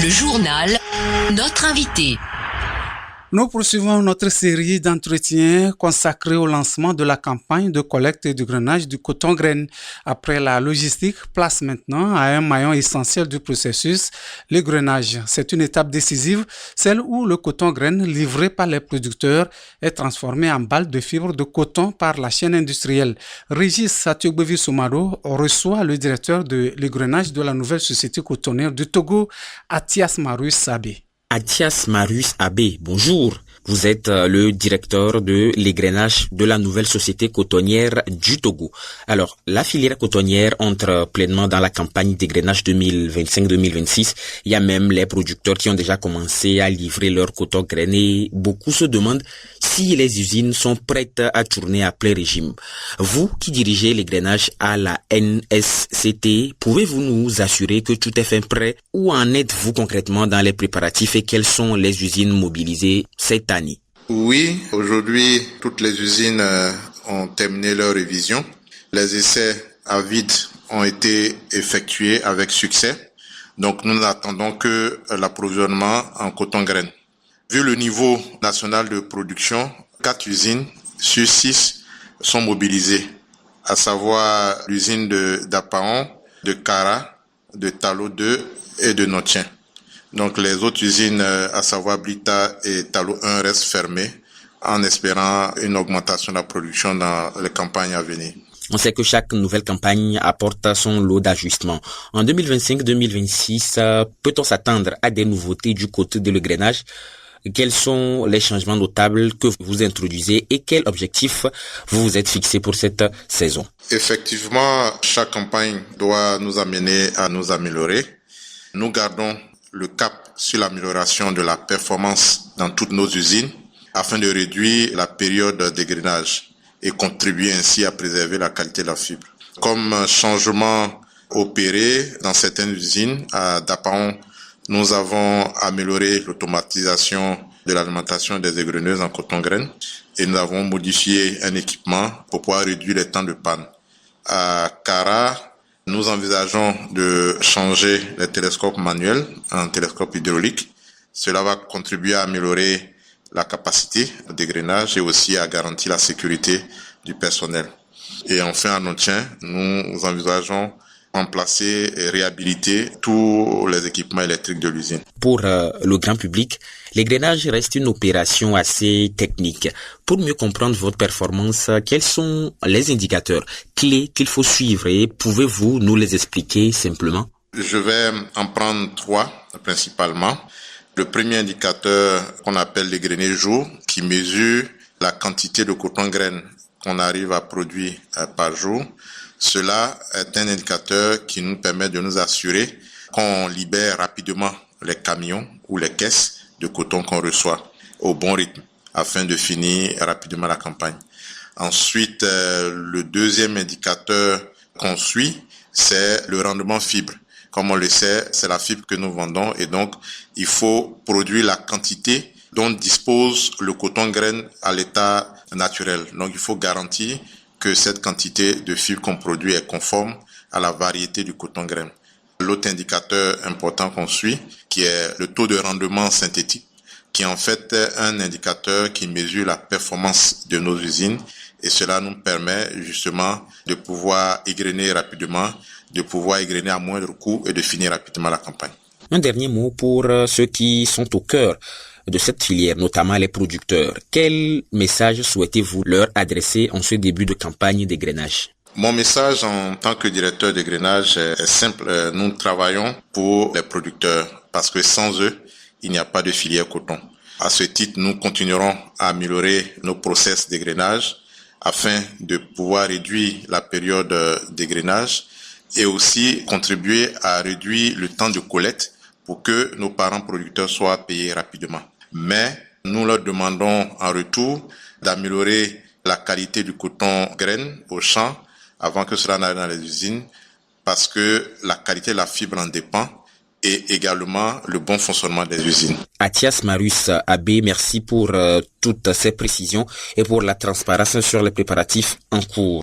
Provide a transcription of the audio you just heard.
Le journal, notre invité. Nous poursuivons notre série d'entretiens consacrés au lancement de la campagne de collecte et de grainage du coton graine. Après la logistique, place maintenant à un maillon essentiel du processus, le grainage. C'est une étape décisive, celle où le coton graine livré par les producteurs est transformé en balles de fibres de coton par la chaîne industrielle. Régis Satiobevi Soumaro reçoit le directeur de l'égrainage de la nouvelle société cotonnière du Togo, Athias Marius Sabé. Athias Marius Abbé, bonjour. Vous êtes le directeur de l'égrainage de la nouvelle société cotonnière du Togo. Alors, la filière cotonnière entre pleinement dans la campagne d'égrainage 2025-2026. Il y a même les producteurs qui ont déjà commencé à livrer leur coton grainé. Beaucoup se demandent si les usines sont prêtes à tourner à plein régime. Vous qui dirigez l'égrainage à la NSCT, pouvez-vous nous assurer que tout est fait prêt? Où en êtes-vous concrètement dans les préparatifs et quelles sont les usines mobilisées cette année? Oui, aujourd'hui, toutes les usines ont terminé leur révision. Les essais à vide ont été effectués avec succès. Donc, nous n'attendons que l'approvisionnement en coton graine. Vu le niveau national de production, 4 usines sur 6 sont mobilisées, à savoir l'usine d'Apaon, de Kara, de Talo 2 et de Notien. Donc les autres usines, à savoir Blita et Talo 1, restent fermées en espérant une augmentation de la production dans les campagnes à venir. On sait que chaque nouvelle campagne apporte son lot d'ajustements. En 2025-2026, peut-on s'attendre à des nouveautés du côté de l'égrainage? Quels sont les changements notables que vous introduisez et quels objectifs vous vous êtes fixés pour cette saison? Effectivement, chaque campagne doit nous amener à nous améliorer. Nous gardons le cap sur l'amélioration de la performance dans toutes nos usines afin de réduire la période d'égrainage et contribuer ainsi à préserver la qualité de la fibre. Comme changement opéré dans certaines usines, à Dapaon, nous avons amélioré l'automatisation de l'alimentation des égreneuses en coton graine et nous avons modifié un équipement pour pouvoir réduire les temps de panne. À Kara, nous envisageons de changer les télescopes manuels en télescopes hydrauliques. Cela va contribuer à améliorer la capacité d'égrainage et aussi à garantir la sécurité du personnel. Et enfin, à Notien, nous envisageons remplacer et réhabiliter tous les équipements électriques de l'usine. Pour le grand public, l'égrainage reste une opération assez technique. Pour mieux comprendre votre performance, quels sont les indicateurs clés qu'il faut suivre et pouvez-vous nous les expliquer simplement? Je vais en prendre 3 principalement. Le premier indicateur qu'on appelle l'égrainé jour, qui mesure la quantité de coton graine qu'on arrive à produire par jour. Cela est un indicateur qui nous permet de nous assurer qu'on libère rapidement les camions ou les caisses de coton qu'on reçoit au bon rythme afin de finir rapidement la campagne. Ensuite, le deuxième indicateur qu'on suit, c'est le rendement fibre. Comme on le sait, c'est la fibre que nous vendons et donc il faut produire la quantité dont dispose le coton graine à l'état naturel. Donc il faut garantir que cette quantité de fibres qu'on produit est conforme à la variété du coton graine. L'autre indicateur important qu'on suit, qui est le taux de rendement synthétique, qui est en fait un indicateur qui mesure la performance de nos usines et cela nous permet justement de pouvoir égrainer rapidement, de pouvoir égrainer à moindre coût et de finir rapidement la campagne. Un dernier mot pour ceux qui sont au cœur de cette filière, notamment les producteurs. Quel message souhaitez-vous leur adresser en ce début de campagne d'égrainage? Mon message en tant que directeur d'égrainage est simple. Nous travaillons pour les producteurs parce que sans eux, il n'y a pas de filière coton. À ce titre, nous continuerons à améliorer nos process d'égrainage afin de pouvoir réduire la période d'égrainage et aussi contribuer à réduire le temps de collecte pour que nos parents producteurs soient payés rapidement. Mais nous leur demandons en retour d'améliorer la qualité du coton graine au champ avant que cela n'arrive dans les usines parce que la qualité de la fibre en dépend et également le bon fonctionnement des usines. Athias Marius Abbé, merci pour toutes ces précisions et pour la transparence sur les préparatifs en cours.